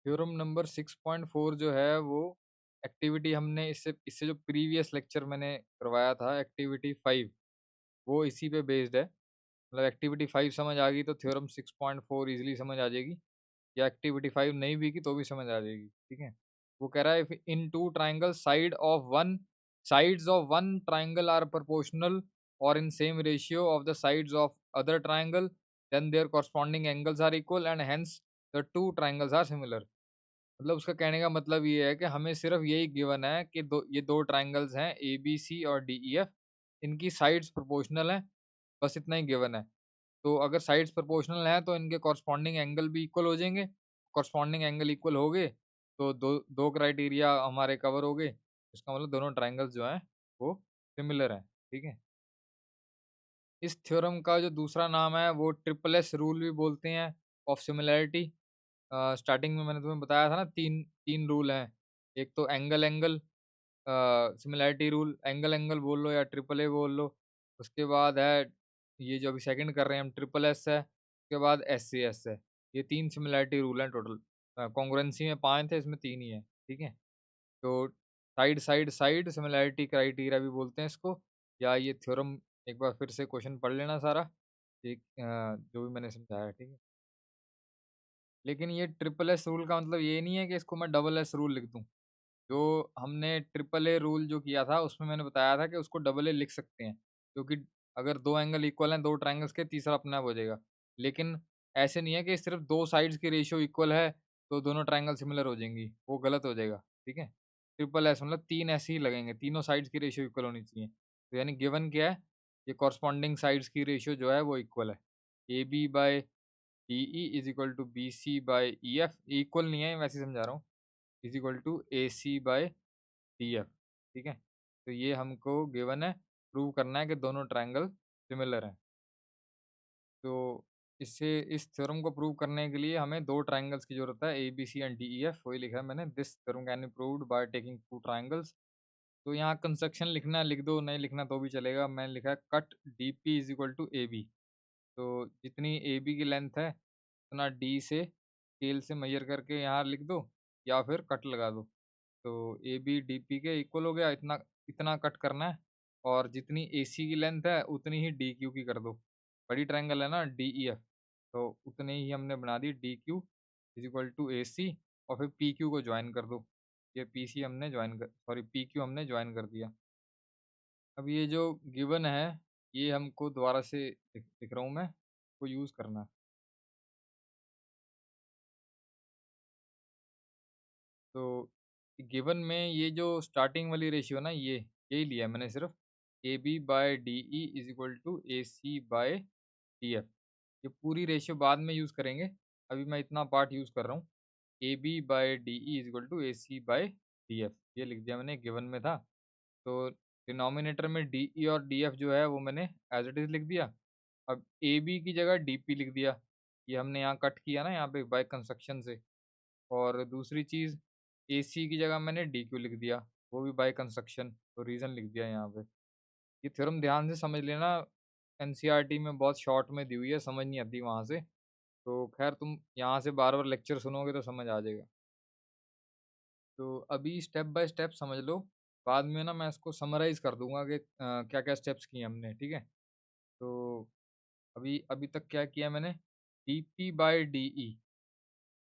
Theorem number 6.4 जो है वो एक्टिविटी हमने इससे इससे जो प्रीवियस लेक्चर मैंने करवाया था एक्टिविटी 5, वो इसी पे बेस्ड है। मतलब एक्टिविटी 5 समझ आ गई तो थ्योरम 6.4 ईज़िली समझ आ जाएगी, या एक्टिविटी 5 नहीं भी की तो भी समझ आ जाएगी, ठीक है? वो कह रहा है if in two triangle sides of one triangle are proportional और in same ratio of the sides of other triangle, then their corresponding angles are equal and hence the two triangles are similar. मतलब उसका कहने का मतलब ये है कि हमें सिर्फ यही गिवन है कि ये दो ट्रायंगल्स हैं ए बी सी और डी ई एफ, इनकी साइड्स प्रोपोर्शनल हैं, बस इतना ही गिवन है। तो अगर साइड्स प्रोपोर्शनल हैं तो इनके कॉरस्पॉन्डिंग एंगल भी इक्वल हो जाएंगे। कॉरस्पॉन्डिंग एंगल इक्वल हो गए तो दो दो क्राइटेरिया हमारे कवर हो गए। इसका मतलब दोनों ट्रायंगल्स जो हैं वो सिमिलर हैं, ठीक है। इस थ्योरम का जो दूसरा नाम है वो ट्रिपल एस रूल भी बोलते हैं ऑफ सिमिलैरिटी। स्टार्टिंग में मैंने तुम्हें बताया था ना, तीन तीन रूल हैं। एक तो angle angle similarity rule, angle angle बोल लो या ट्रिपल ए बोल लो। उसके बाद है ये जो अभी सेकंड कर रहे हैं हम, ट्रिपल एस है। उसके बाद एस सी एस है। ये तीन सिमिलैरिटी रूल हैं टोटल। कॉन्ग्रुएंसी में 5 थे, इसमें 3 ही है, ठीक है। तो side side side similarity criteria भी बोलते हैं इसको, या ये थ्योरम एक बार फिर से क्वेश्चन पढ़ लेना सारा, एक जो भी मैंने समझाया है, ठीक है। लेकिन ये ट्रिपल एस रूल का मतलब ये नहीं है कि इसको मैं डबल एस रूल लिख दूं। जो हमने ट्रिपल ए रूल जो किया था उसमें मैंने बताया था कि उसको डबल ए लिख सकते हैं, क्योंकि अगर दो एंगल इक्वल हैं, दो ट्रायंगल्स के, तीसरा अपने आप हो जाएगा। लेकिन ऐसे नहीं है कि सिर्फ दो साइड्स की रेशियो इक्वल है तो दोनों ट्रायंगल सिमिलर हो जाएंगी, वो गलत हो जाएगा, ठीक है। ट्रिपल एस मतलब तीन ऐसे ही लगेंगे, तीनों साइड्स की रेशियो इक्वल होनी चाहिए। तो यानी गिवन क्या है, ये कॉरस्पॉन्डिंग साइड्स की रेशियो जो है वो इक्वल है। A B by D E is equal to B C by E F, equal नहीं है, वैसे ही समझा रहा हूँ, is equal to A C by D F, ठीक है। तो ये हमको गिवन है, प्रूव करना है कि दोनों ट्रायंगल सिमिलर हैं। तो इससे इस थ्योरम को प्रूव करने के लिए हमें दो ट्रायंगल्स की जरूरत है, A B C and D E F, वही लिखा है मैंने, this theorem can be proved by taking two triangles. तो यहाँ कंस्ट्रक्शन लिखना है, लिख दो, नहीं लिखना तो भी चलेगा। मैंने लिखा है cut D P is equal to A B. तो जितनी ए बी की लेंथ है उतना डी से स्केल से मेजर करके यहाँ लिख दो, या फिर कट लगा दो। तो ए बी डी पी के इक्वल हो गया, इतना इतना कट करना है। और जितनी ए सी की लेंथ है उतनी ही डी क्यू की कर दो। बड़ी ट्रायंगल है ना डी ई एफ, तो उतनी ही हमने बना दी D Q is equal to A C, और फिर पी क्यू को ज्वाइन कर दो। ये पी सी हमने ज्वाइन कर, सॉरी पी क्यू हमने ज्वाइन कर दिया। अब ये जो गिवन है ये हमको दोबारा से लिख रहा हूँ मैं, को यूज़ करना है। तो गिवन में ये जो स्टार्टिंग वाली रेशियो ना, ये यही लिया है मैंने सिर्फ, A B by D E is equal to A C by D F. ये पूरी रेशियो बाद में यूज़ करेंगे, अभी मैं इतना पार्ट यूज़ कर रहा हूँ। A B by D E is equal to A C by D F, ये लिख दिया मैंने, गिवन में था। तो डिनोमिनेटर में डी ई और डी एफ जो है वो मैंने एज इट इज़ लिख दिया। अब ए बी की जगह डी पी लिख दिया, ये हमने यहाँ कट किया ना यहाँ पे बाय कंस्ट्रक्शन से। और दूसरी चीज़, एसी की जगह मैंने डी क्यू लिख दिया, वो भी बाय कंस्ट्रक्शन, तो रीज़न लिख दिया यहाँ पे। ये थ्योरम ध्यान से समझ लेना, एनसीईआरटी में बहुत शॉर्ट में दी हुई है, समझ नहीं आती वहाँ से। तो खैर तुम यहाँ से बार बार लेक्चर सुनोगे तो समझ आ जाएगा। तो अभी स्टेप बाय स्टेप समझ लो, बाद में ना मैं इसको समराइज़ कर दूंगा कि क्या क्या स्टेप्स किए हमने, ठीक है। तो अभी अभी तक क्या किया मैंने, D P by D E,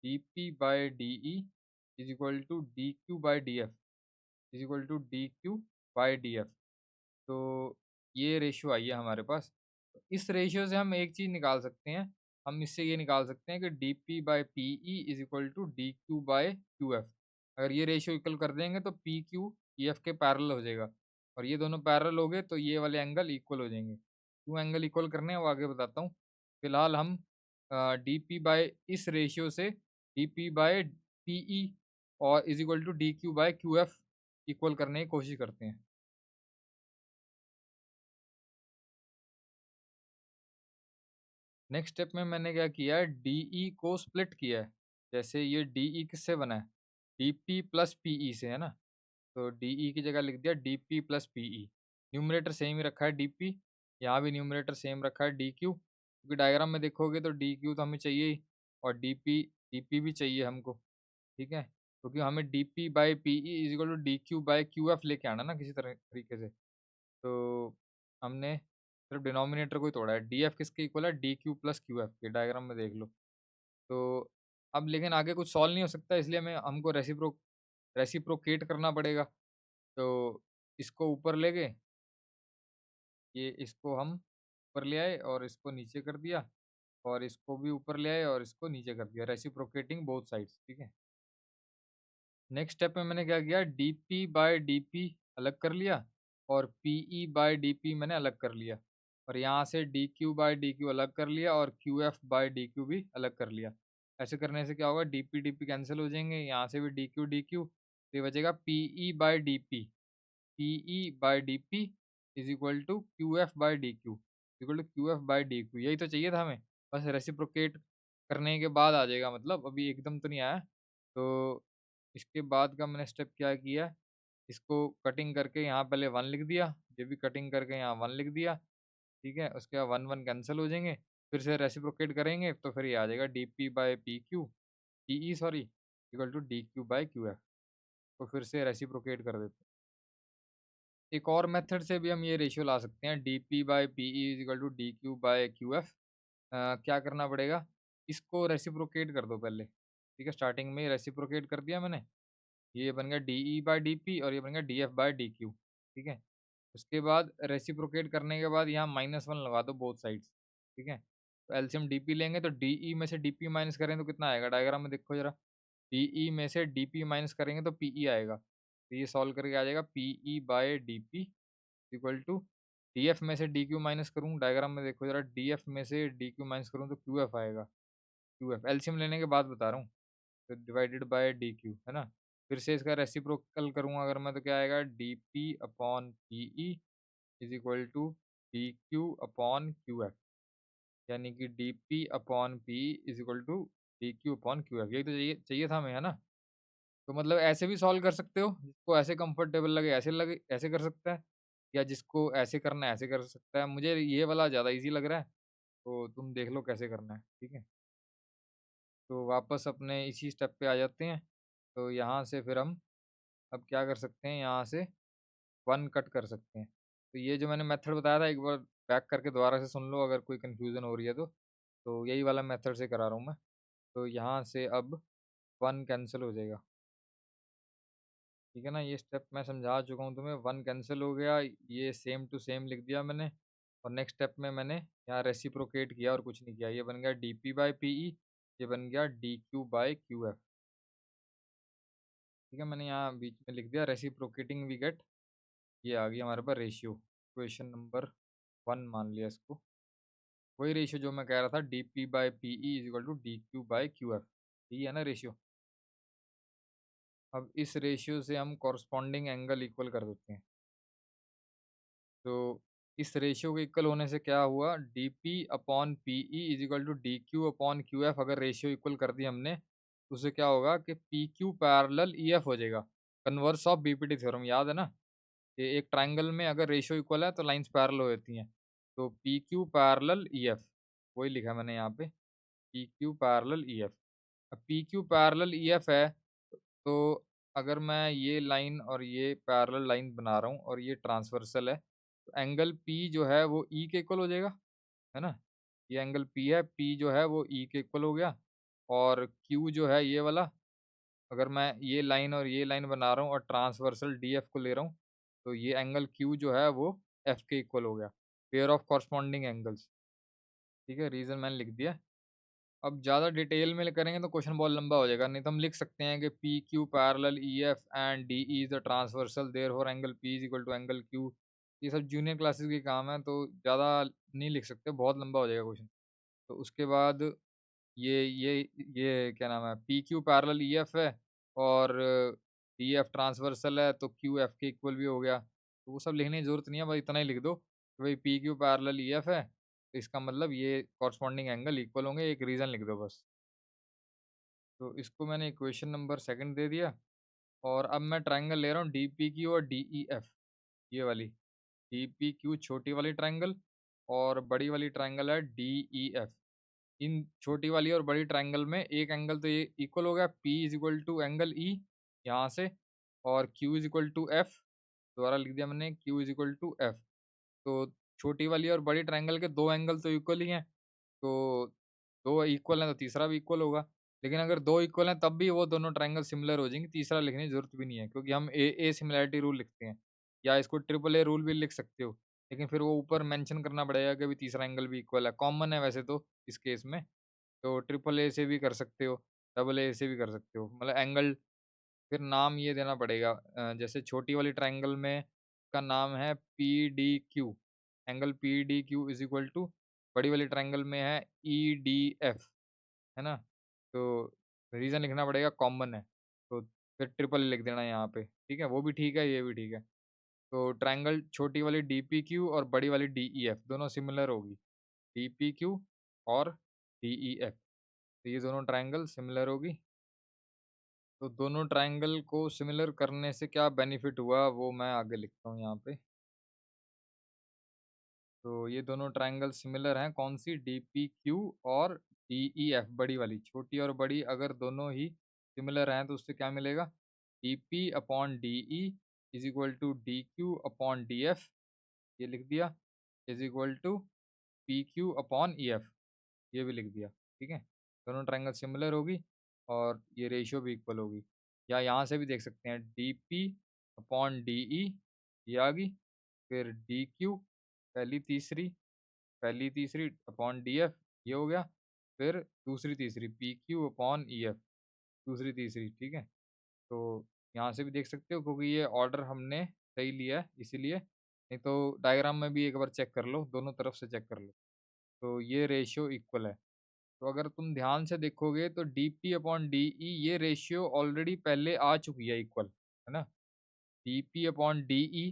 D P by D E is equal to D Q by D F, is equal to D Q by D F. तो ये रेशियो आई है हमारे पास। तो इस रेशियो से हम एक चीज़ निकाल सकते हैं, हम इससे ये निकाल सकते हैं कि D P by P E is equal to D Q by Q F. अगर ये रेशियो इक्वल कर देंगे तो पी क्यू ई एफ के पैरेलल हो जाएगा, और ये दोनों पैरेलल हो गए तो ये वाले एंगल इक्वल हो जाएंगे। क्यों एंगल इक्वल करने हैं वो आगे बताता हूँ। फिलहाल हम डी पी बाई इस रेशियो से D P by P E और is equal to D Q by Q F equal करने की कोशिश करते हैं। नेक्स्ट स्टेप में मैंने क्या किया है, डीई को स्प्लिट किया है। जैसे ये डीई किससे बना है, डीपी प्लस पीई से, है ना। तो डीई की जगह लिख दिया DP plus PE. Numerator same ही रखा है डीपी, यहाँ भी न्यूमरेटर सेम रखा है डी क्यू, क्योंकि डायग्राम में देखोगे तो डी क्यू तो हमें चाहिए ही, और डीपी डीपी भी चाहिए हमको। ठीक है? क्योंकि हमें dP/PE = dQ/QF लेके आना ना किसी तरह तरीके से। तो हमने सिर्फ डिनोमिनेटर को ही तोड़ा है। DF किसके इक्वल है? DQ प्लस QF के, डायग्राम में देख लो। तो अब लेकिन आगे कुछ सॉल्व नहीं हो सकता, इसलिए हमें हमको रेसिप्रोकेट करना पड़ेगा। तो इसको ऊपर ले गए, ये इसको हम ऊपर ले आए और इसको नीचे कर दिया, और इसको भी ऊपर ले आए और इसको नीचे कर दिया, रेसिप्रोकेटिंग बोथ साइड्स, ठीक है। नेक्स्ट स्टेप में मैंने क्या किया, dP/dP अलग कर लिया और PE/dP मैंने अलग कर लिया, और यहाँ से dQ/dQ अलग कर लिया और QF/dQ भी अलग कर लिया। ऐसे करने से क्या होगा, dP/dP कैंसिल हो जाएंगे, यहाँ से भी dQ/dQ, तो ये बचेगा PE/dP। PE/dP is equal to QF/dQ, equal to QF/dQ, यही तो चाहिए था हमें। बस रेसिप्रोकेट करने के बाद आ जाएगा, मतलब अभी एकदम तो नहीं आया। तो इसके बाद का मैंने स्टेप क्या किया, इसको कटिंग करके यहाँ पहले 1 लिख दिया, ये भी कटिंग करके यहाँ 1 लिख दिया, ठीक है। उसके बाद 1 कैंसिल हो जाएंगे, फिर से रेसिप्रोकेट करेंगे तो फिर ये आ जाएगा dP/PQ, PE sorry, equal to dQ/QF। तो फिर से रेसिप्रोकेट कर देते हैं। एक और मेथड से भी हम ये रेशियो ला सकते हैं, dP/PE = dQ/QF। क्या करना पड़ेगा, इसको रेसिप्रोकेट कर दो पहले, ठीक है। स्टार्टिंग में रेसिप्रोकेट कर दिया मैंने, ये बन गया DE/dP और ये बन गया DF/dQ, ठीक है। उसके बाद रेसिप्रोकेट करने के बाद यहाँ -1 लगा दो बोथ साइड्स, ठीक है। तो एलसीएम डीपी लेंगे, तो डीई में से डीपी माइनस करें तो कितना आएगा, डायग्राम में देखो जरा। डीई में से डीपी माइनस करेंगे तो पीई आएगा, तो ये सॉल्व करके आ जाएगा PE/dP इक्वल टू, डीएफ में से डीक्यू माइनस करूँ, डायग्राम में देखो जरा, डीएफ में से डीक्यू माइनस करूँ तो क्यूएफ आएगा। क्यूएफ एलसीएम लेने के बाद बता रहा हूँ, तो डिवाइडेड बाय डीक्यू, है ना। फिर से इसका रेसिप्रोकल करूँगा अगर मैं, तो क्या आएगा, dP/PE is equal to dQ/QF, यानी कि dP/PE is equal to dQ/QF, यही तो चाहिए चाहिए था हमें, है ना। तो मतलब ऐसे भी सॉल्व कर सकते हो, जिसको ऐसे कंफर्टेबल लगे ऐसे कर सकता है, या जिसको ऐसे करना है ऐसे कर सकता है। मुझे ये वाला ज़्यादा ईज़ी लग रहा है, तो तुम देख लो कैसे करना है, ठीक है। तो वापस अपने इसी स्टेप पे आ जाते हैं। तो यहाँ से फिर हम अब क्या कर सकते हैं, यहाँ से 1 कट कर सकते हैं। तो ये जो मैंने मेथड बताया था, एक बार बैक करके दोबारा से सुन लो अगर कोई कन्फ्यूज़न हो रही है तो। तो यही वाला मेथड से करा रहा हूँ मैं। तो यहाँ से अब 1 कैंसल हो जाएगा, ठीक है ना। ये स्टेप मैं समझा चुका हूँ तुम्हें, 1 कैंसिल हो गया, ये सेम टू सेम लिख दिया मैंने। और नेक्स्ट स्टेप में मैंने यहाँ रेसिप्रोकेट किया और कुछ नहीं किया, ये बन गया dP/PE, ये बन गया dQ/QF, ठीक है। मैंने यहाँ बीच में लिख दिया रेसिप्रोकेटिंग वी गेट, ये आ गई हमारे पास रेशियो, क्वेश्चन नंबर 1 मान लिया इसको। वही रेशियो जो मैं कह रहा था, dP/PE = dQ/QF, यही है ना रेशियो। अब इस रेशियो से हम कॉरस्पॉन्डिंग एंगल इक्वल कर देते हैं। तो इस रेशियो के इक्वल होने से क्या हुआ, dP/PE = dQ/QF, अगर रेशियो इक्वल कर दी हमने, तो उससे क्या होगा कि PQ पैरेलल EF हो जाएगा। कन्वर्स ऑफ बीपीटी थ्योरम याद है ना, कि एक ट्रायंगल में अगर रेशियो इक्वल है तो लाइंस पैरेलल हो जाती हैं। तो PQ पैरेलल EF, वही लिखा मैंने यहाँ पे, PQ पैरेलल EF। अब PQ पैरेलल EF है, तो अगर मैं ये लाइन और ये पैरेलल लाइन बना रहा हूँ और ये ट्रांसवर्सल है, तो एंगल P जो है वो E के इक्वल हो जाएगा, है ना। ये एंगल P है, P जो है वो E के इक्वल हो गया। और Q जो है ये वाला, अगर मैं ये लाइन और ये लाइन बना रहा हूँ और ट्रांसवर्सल DF को ले रहा हूँ, तो ये एंगल Q जो है वो F के इक्वल हो गया। पेयर ऑफ कॉरस्पॉन्डिंग एंगल्स, ठीक है, रीज़न मैंने लिख दिया। अब ज़्यादा डिटेल में करेंगे तो क्वेश्चन बहुत लंबा हो जाएगा, नहीं तो हम लिख सकते हैं कि P Q parallel E F and D E is the transversal therefore angle P is equal to angle Q. ये सब जूनियर क्लासेस के काम है, तो ज़्यादा नहीं लिख सकते, बहुत लंबा हो जाएगा क्वेश्चन। तो उसके बाद ये क्या नाम है, P Q parallel E F है और डी एफ ट्रांसवर्सल है, तो क्यू एफ के इक्वल भी हो गया। तो वो सब लिखने की जरूरत नहीं है, भाई इतना ही लिख दो कि भाई P Q parallel E F है, तो इसका मतलब ये कॉरस्पॉन्डिंग एंगल इक्वल होंगे, एक रीज़न लिख दो बस। तो इसको मैंने इक्वेशन नंबर सेकंड दे दिया। और अब मैं ट्रायंगल ले रहा हूँ डी पी क्यू और डी ई एफ, ये वाली डी पी क्यू छोटी वाली ट्रायंगल और बड़ी वाली ट्रायंगल है डी ई एफ। इन छोटी वाली और बड़ी ट्रायंगल में एक एंगल तो ये इक्वल हो गया, P is equal to angle E यहाँ से, और Q is equal to F, दोबारा लिख दिया मैंने, Q is equal to F. तो छोटी वाली और बड़ी ट्रायंगल के दो एंगल तो इक्वल ही हैं, तो दो इक्वल हैं तो तीसरा भी इक्वल होगा। लेकिन अगर दो इक्वल हैं तब भी वो दोनों ट्रायंगल सिमिलर हो जाएंगे, तीसरा लिखने की जरूरत भी नहीं है, क्योंकि हम ए सिमिलैरिटी रूल लिखते हैं, या इसको ट्रिपल ए रूल भी लिख सकते हो। लेकिन फिर वो ऊपर मेंशन करना पड़ेगा कि भी तीसरा एंगल भी इक्वल है, कॉमन है वैसे तो इस केस में। तो ट्रिपल ए से भी कर सकते हो, डबल ए से भी कर सकते हो, मतलब एंगल फिर नाम ये देना पड़ेगा। जैसे छोटी वाली ट्रायंगल में का नाम है P D Q, angle P D Q is equal to, बड़ी वाली ट्रायंगल में है ई डी एफ, है ना। तो रीज़न लिखना पड़ेगा, कॉमन है, तो फिर ट्रिपल लिख देना यहाँ पे, ठीक है, वो भी ठीक है, ये भी ठीक है। तो ट्रायंगल छोटी वाली डी पी क्यू और बड़ी वाली डी ई एफ दोनों सिमिलर होगी, डी पी क्यू और डी ई एफ, तो ये दोनों ट्रायंगल सिमिलर होगी। तो दोनों ट्रायंगल को सिमिलर करने से क्या बेनिफिट हुआ वो मैं आगे लिखता हूँ यहाँ पे। तो ये दोनों ट्रायंगल सिमिलर हैं, कौन सी, डी पी क्यू और डी ई एफ, बड़ी वाली, छोटी और बड़ी अगर दोनों ही सिमिलर हैं तो उससे क्या मिलेगा, D P upon D E is equal to D Q upon D F, ये लिख दिया, is equal to P Q upon E F, ये भी लिख दिया, ठीक है। दोनों ट्रायंगल सिमिलर होगी और ये रेशियो भी इक्वल होगी। या यहाँ से भी देख सकते हैं, डी पी अपॉन डी ई, ये आ गई, फिर डी क्यू पहली तीसरी, पहली तीसरी अपॉन डी एफ, ये हो गया, फिर दूसरी तीसरी P Q upon E F, दूसरी तीसरी, ठीक है। तो यहाँ से भी देख सकते हो, क्योंकि ये ऑर्डर हमने सही लिया है इसीलिए, नहीं तो डायग्राम में भी एक बार चेक कर लो, दोनों तरफ से चेक कर लो। तो ये रेशियो इक्वल है। तो अगर तुम ध्यान से देखोगे तो डी पी अपॉन डी ई ये रेशियो ऑलरेडी पहले आ चुकी है इक्वल, है ना। D P upon D E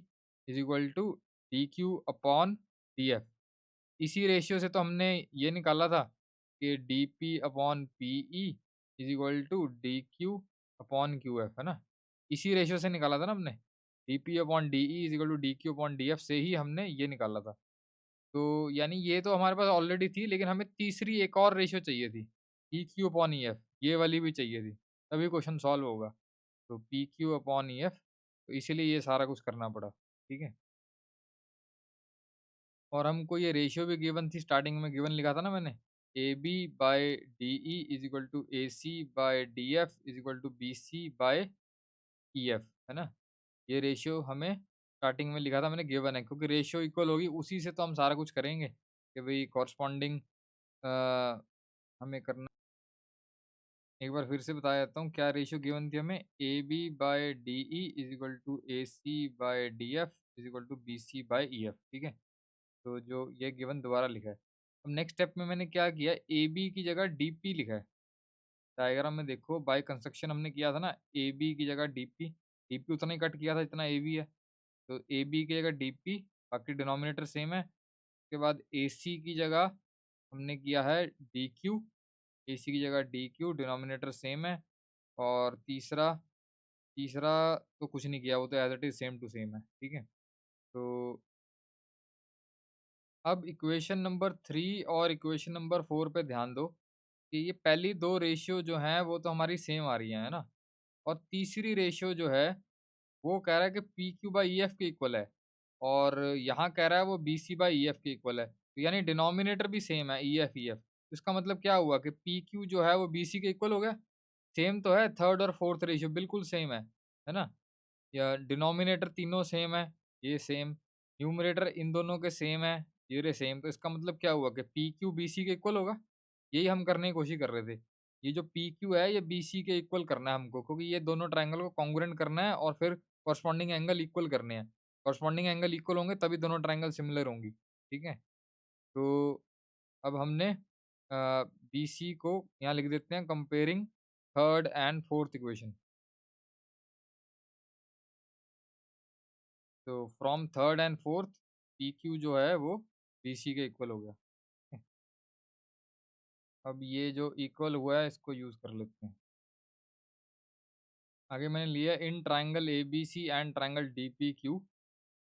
is equal to D Q upon D F. इसी रेशियो से तो हमने ये निकाला था कि D P upon P E is equal to D Q upon Q F, है ना। इसी रेशियो से निकाला था ना हमने, D P upon D E is equal to D Q upon D F से ही हमने ये निकाला था। तो यानी ये तो हमारे पास ऑलरेडी थी, लेकिन हमें तीसरी एक और रेशियो चाहिए थी, P Q upon E F, ये वाली भी चाहिए थी, तभी क्वेश्चन सॉल्व होगा। तो P Q upon E F, तो इसीलिए ये सारा कुछ करना पड़ा, ठीक है। और हमको ये रेशियो भी गिवन थी, स्टार्टिंग में गिवन लिखा था ना मैंने, A B by D E is equal to A C by D F is equal to B C by E F, है ना। ये रेशियो हमें स्टार्टिंग में लिखा था मैंने, गिवन है, क्योंकि रेशियो इक्वल होगी उसी से तो हम सारा कुछ करेंगे कि भाई कॉरस्पॉन्डिंग हमें करना। एक बार फिर से बता देता हूँ क्या रेशियो गिवन थी हमें, A B by D E is equal to A C by D F is equal to B C by E F, ठीक है। तो जो ये गिवन दोबारा लिखा है। अब नेक्स्ट स्टेप में मैंने क्या किया, ए बी की जगह डी पी लिखा है। डायग्राम में देखो, बाय कंस्ट्रक्शन हमने किया था ना, ए बी की जगह डी पी उतना ही कट किया था जितना ए बी है। तो ए बी की जगह डी पी, बाकी डिनोमिनेटर सेम है। उसके बाद ए सी की जगह हमने किया है डी क्यू, ए सी की जगह डी क्यू, डिनोमिनेटर सेम है। और तीसरा, तीसरा तो कुछ नहीं किया, वो तो as it is same to same है, ठीक है। तो अब इक्वेशन नंबर 3 और इक्वेशन नंबर 4 पे ध्यान दो कि ये पहली दो रेशियो जो हैं वो तो हमारी सेम आ रही है ना। और तीसरी रेशियो जो है वो कह रहा है कि P Q by E F के इक्वल है, और यहाँ कह रहा है वो B C by E F के इक्वल है, तो यानी डिनोमिनेटर भी सेम है, ई एफ। इसका मतलब क्या हुआ कि पी क्यू जो है वो बी सी के इक्वल हो गया। सेम तो है, थर्ड और फोर्थ रेशियो बिल्कुल सेम है ना। या डिनोमिनेटर तीनों सेम है, ये सेम, न्यूमरेटर इन दोनों के सेम है, ये रे सेम। तो इसका मतलब क्या हुआ कि पी क्यू बी सी के इक्वल होगा। यही हम करने की कोशिश कर रहे थे, ये जो पी क्यू है ये बी सी के इक्वल करना है हमको, क्योंकि ये दोनों ट्राइंगल को कॉन्ग्रुएंट करना है और फिर कॉरस्पॉन्डिंग एंगल इक्वल करने हैं। कॉरस्पॉन्डिंग एंगल इक्वल होंगे तभी दोनों ट्राइंगल सिमिलर होंगी, ठीक है। तो अब हमने बी सी को यहाँ लिख देते हैं, comparing third and fourth equation. तो from third and fourth P Q जो है वो बी सी के इक्वल हो गया। अब ये जो इक्वल हुआ है इसको यूज़ कर लेते हैं। आगे मैंने लिया in triangle A B C and triangle D P Q,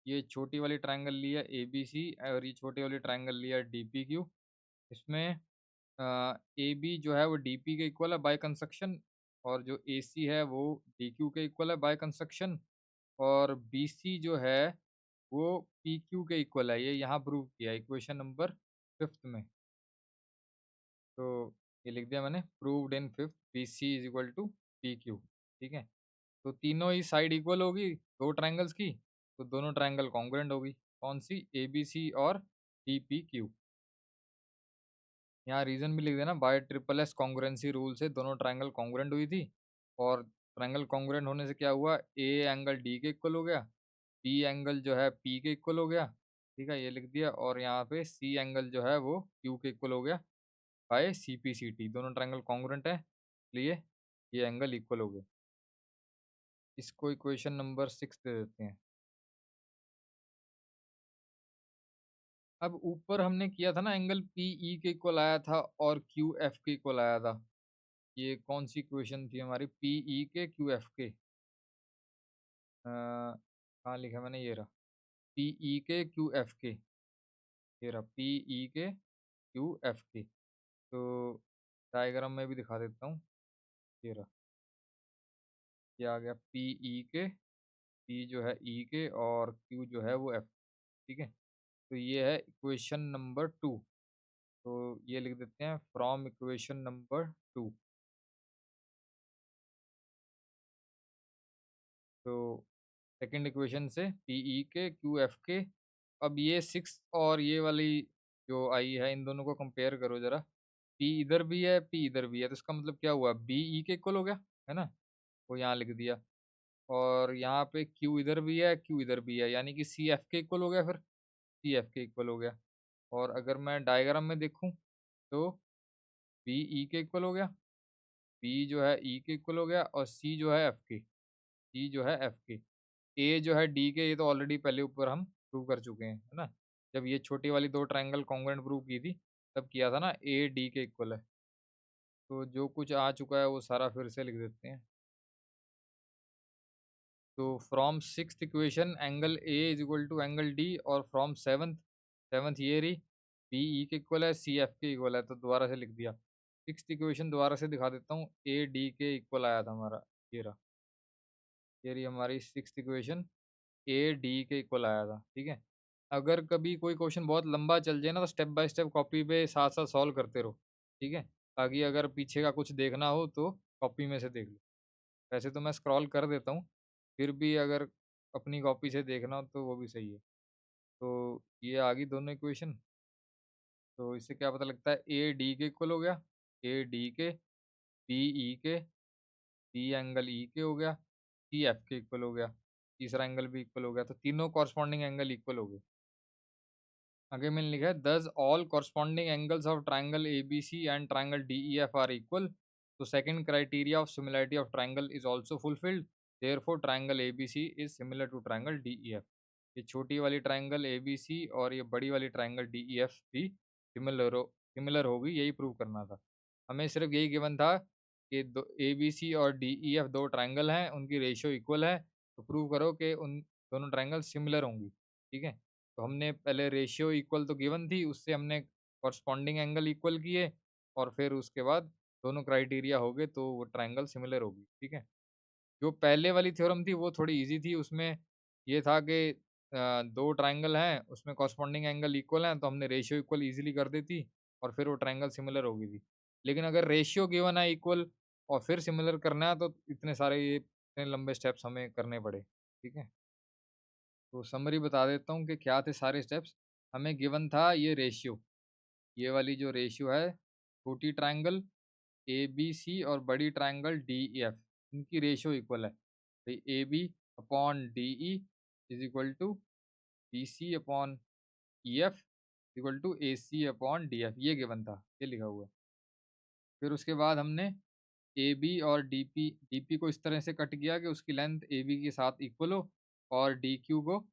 ये छोटी वाली ट्राइंगल लिया ए बी सी और ये छोटी वाली ट्राइंगल लिया डी पी क्यू। इसमें ए बी जो है वो डी पी के इक्वल है बाय कंस्ट्रक्शन, और जो ए सी है वो डी क्यू के इक्वल है बाय कंस्ट्रक्शन, और बी सी जो है वो पी क्यू के इक्वल है। ये यहाँ प्रूव किया इक्वेशन नंबर फिफ्थ में। तो ये लिख दिया मैंने, proved in fifth B C is equal to P Q. ठीक है, तो तीनों ही साइड इक्वल होगी दो ट्रायंगल्स की, तो दोनों ट्रायंगल कॉन्ग्रुएंट होगी। कौन सी? ए बी सी और डी पी क्यू। यहाँ रीजन भी लिख देना, bye triple S congruency rule से दोनों ट्रायंगल कॉन्ग्रुएंट हुई थी, और ट्रायंगल कॉन्ग्रुएंट होने से क्या हुआ, ए एंगल डी के इक्वल हो गया, बी एंगल जो है पी के इक्वल हो गया। ठीक है, ये लिख दिया, और यहाँ पे सी एंगल जो है वो क्यू के इक्वल हो गया by C P C T. दोनों ट्रायंगल कॉन्ग्रुएंट है, इसलिए ये एंगल इक्वल हो गए। इसको इक्वेशन नंबर 6 दे देते हैं। अब ऊपर हमने किया था ना, एंगल पी ई के इक्वल आया था और क्यू एफ के इक्वल आया था। ये कौन सी इक्वेशन थी हमारी? पी ई के क्यू एफ के, कहाँ लिखा मैंने, ये रहा, पी ई के क्यू एफ के, ये रहा पी ई के क्यू एफ के। तो डायग्राम में भी दिखा देता हूँ, ये रहा, ये आ गया पी ई के, पी जो है ई के और क्यू जो है वो एफ। ठीक है, तो ये है इक्वेशन नंबर 2। तो ये लिख देते हैं, फ्रॉम इक्वेशन नंबर 2। तो सेकंड इक्वेशन से पी ई के क्यू एफ के। अब ये 6 और ये वाली जो आई है, इन दोनों को कंपेयर करो जरा। पी इधर भी है, पी इधर भी है, तो इसका मतलब क्या हुआ, बी ई के इक्वल हो गया, है ना, वो यहाँ लिख दिया। और यहाँ पे क्यू इधर भी है, क्यू इधर भी है, यानी कि सी एफ के इक्वल हो गया, फिर सी एफ के इक्वल हो गया। और अगर मैं डायग्राम में देखूँ तो बी ई के इक्वल हो गया, बी जो है ई के इक्वल हो गया, और सी जो है एफ के, सी जो है एफ के, ए जो है डी के, ये तो ऑलरेडी पहले ऊपर हम प्रूव कर चुके हैं, है ना, जब ये छोटी वाली दो ट्रायंगल कॉन्ग्रुएंट प्रूव की थी तब किया था ना, ए डी के इक्वल है। तो जो कुछ आ चुका है वो सारा फिर से लिख देते हैं। तो from sixth equation angle A is equal to angle D, और फ्रॉम सेवन्थ, सेवन्थ ये रही, बी ई के इक्वल है, सी एफ के इक्वल है, तो दोबारा से लिख दिया। सिक्स्थ इक्वेशन दोबारा से दिखा देता हूँ, ए डी के इक्वल आया था हमारा, ये रहा, ये रही हमारी सिक्स्थ इक्वेशन, ए डी के इक्वल आया था। ठीक है, अगर कभी कोई क्वेश्चन बहुत लंबा चल जाए ना, तो स्टेप बाय स्टेप कॉपी पे साथ साथ सॉल्व करते रहो। ठीक है, ताकि अगर पीछे का कुछ देखना हो तो कॉपी में से देख लो। वैसे तो मैं स्क्रॉल कर देता हूँ, फिर भी अगर अपनी कॉपी से देखना हो तो वो भी सही है। तो ये आ गई दोनों इक्वेशन। तो इससे क्या पता लगता है, ए डी के इक्वल हो गया, ए डी के, बी ई के, बी एंगल ई के हो गया, सी एफ के इक्वल हो गया, तीसरा एंगल भी इक्वल हो गया, तो तीनों कॉरस्पॉन्डिंग एंगल इक्वल हो गए। आगे मैंने लिखा है, thus all corresponding angles of triangle A B C and triangle D E F are equal, तो second criteria of similarity of triangle is also fulfilled, therefore triangle A B C is similar to triangle D E F. ये छोटी वाली triangle A B C और ये बड़ी वाली triangle D E F भी similar होगी, यही प्रूव करना था। हमें सिर्फ यही गिवन था कि दो ए बी सी और डी ई एफ दो ट्राइंगल हैं, उनकी रेशियो इक्वल है, तो प्रूव करो कि उन दोनों ट्राइंगल सिमिलर होंगी। ठीक है, तो हमने पहले रेशियो इक्वल तो गिवन थी, उससे हमने कॉरस्पॉन्डिंग एंगल इक्वल किए, और फिर उसके बाद दोनों क्राइटेरिया हो गए तो वो ट्राइंगल सिमिलर होगी। ठीक है, जो पहले वाली थ्योरम थी वो थोड़ी इजी थी, उसमें ये था कि दो ट्राइंगल हैं, उसमें कॉरस्पॉन्डिंग एंगल इक्वल हैं, तो हमने रेशियो इक्वल इजीली कर दी थी, और फिर वो ट्राइंगल सिमिलर हो गई थी। लेकिन अगर रेशियो गिवन है इक्वल और फिर सिमिलर करना है, तो इतने सारे ये इतने लंबे स्टेप्स हमें करने पड़े। ठीक है, तो समरी बता देता हूँ कि क्या थे सारे स्टेप्स। हमें गिवन था ये रेशियो, ये वाली जो रेशियो है, छोटी ट्रायंगल ए बी सी और बड़ी ट्रायंगल डी ई एफ, इनकी रेशियो इक्वल है, भाई A B upon D E is equal to B C upon E F equal to A C upon D F, ये given था, ये लिखा हुआ है। फिर उसके बाद हमने ए बी और डी पी को इस तरह से कट किया कि उसकी लेंथ ए बी के साथ इक्वल हो, और डी क्यू को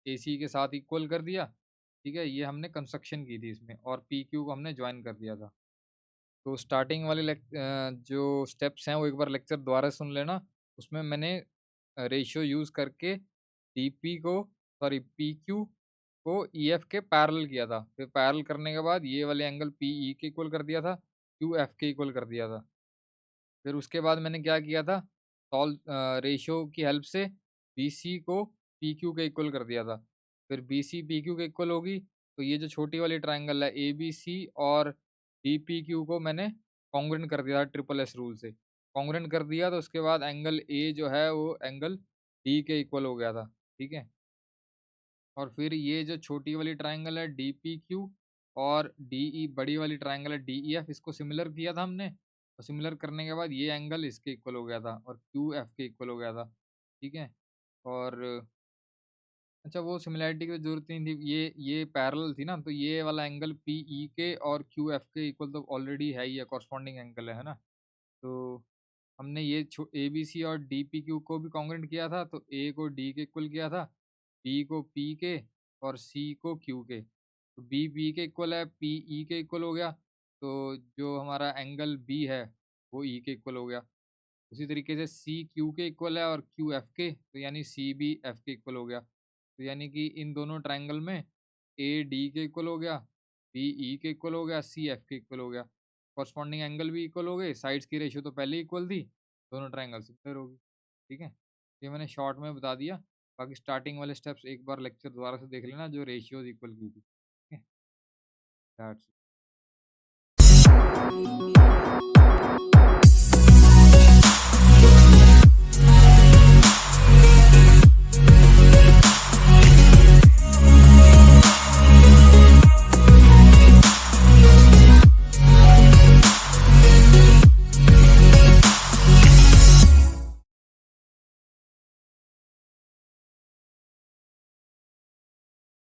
ए सी के साथ इक्वल कर दिया। ठीक है, ये हमने कंस्ट्रक्शन की थी इसमें, और पी क्यू को हमने ज्वाइन कर दिया था। तो स्टार्टिंग वाले जो स्टेप्स हैं वो एक बार लेक्चर दोबारा सुन लेना, उसमें मैंने रेशियो यूज़ करके डी पी को, सॉरी पी क्यू को ई एफ के पैरेलल किया था, फिर पैरेलल करने के बाद ये वाले एंगल पी ई के इक्वल कर दिया था, क्यू एफ के इक्वल कर दिया था। फिर उसके बाद मैंने क्या किया था, सॉल्व रेशियो की हेल्प से बी सी को पी क्यू के इक्वल कर दिया था। फिर बी सी पी क्यू के इक्वल होगी, तो ये जो छोटी वाली ट्राइंगल है ए बी सी और डी पी क्यू को मैंने कॉन्ग्रुएंट कर दिया था ट्रिपल एस रूल से। कॉन्ग्रुएंट कर दिया तो उसके बाद एंगल ए जो है वो एंगल डी के इक्वल हो गया था। ठीक है। और फिर ये जो छोटी वाली ट्राइंगल है डी पी क्यू और डी ई बड़ी वाली ट्राइंगल है डी ई एफ, इसको सिमिलर किया था हमने, और सिमिलर करने के बाद ये एंगल इसके इक्वल हो गया था और क्यू एफ के इक्वल हो गया था। ठीक है। और अच्छा, वो सिमिलैरिटी की तो जरूरत नहीं थी, ये पैरेलल थी ना, तो ये वाला एंगल पी ई के और क्यू एफ के इक्वल तो ऑलरेडी है ही है, कॉरस्पॉन्डिंग एंगल है ना। तो हमने ये ए बी सी और डी पी क्यू को भी कॉन्ग्रुएंट किया था, तो ए को डी के इक्वल किया था, बी को पी के और सी को क्यू के। तो बी पी के इक्वल है, पी ई के इक्वल हो गया, तो जो हमारा एंगल बी है वो ई के इक्वल हो गया। उसी तरीके से सी क्यू के इक्वल है और क्यू एफ के, तो यानी सी भी एफ के इक्वल हो गया। तो यानी कि इन दोनों ट्राइंगल में ए डी के इक्वल हो गया, बी ई के इक्वल हो गया, सी एफ के इक्वल हो गया। कॉरस्पॉन्डिंग एंगल भी इक्वल हो गए, साइड्स की रेशियो तो पहले इक्वल थी, दोनों ट्राइंगल सिमिलर होगी। ठीक है। ये मैंने शॉर्ट में बता दिया। बाकी स्टार्टिंग वाले स्टेप्स एक बार लेक्चर दोबारा से देख लेना जो रेशियोज इक्वल की थी। ठीक है। That's it.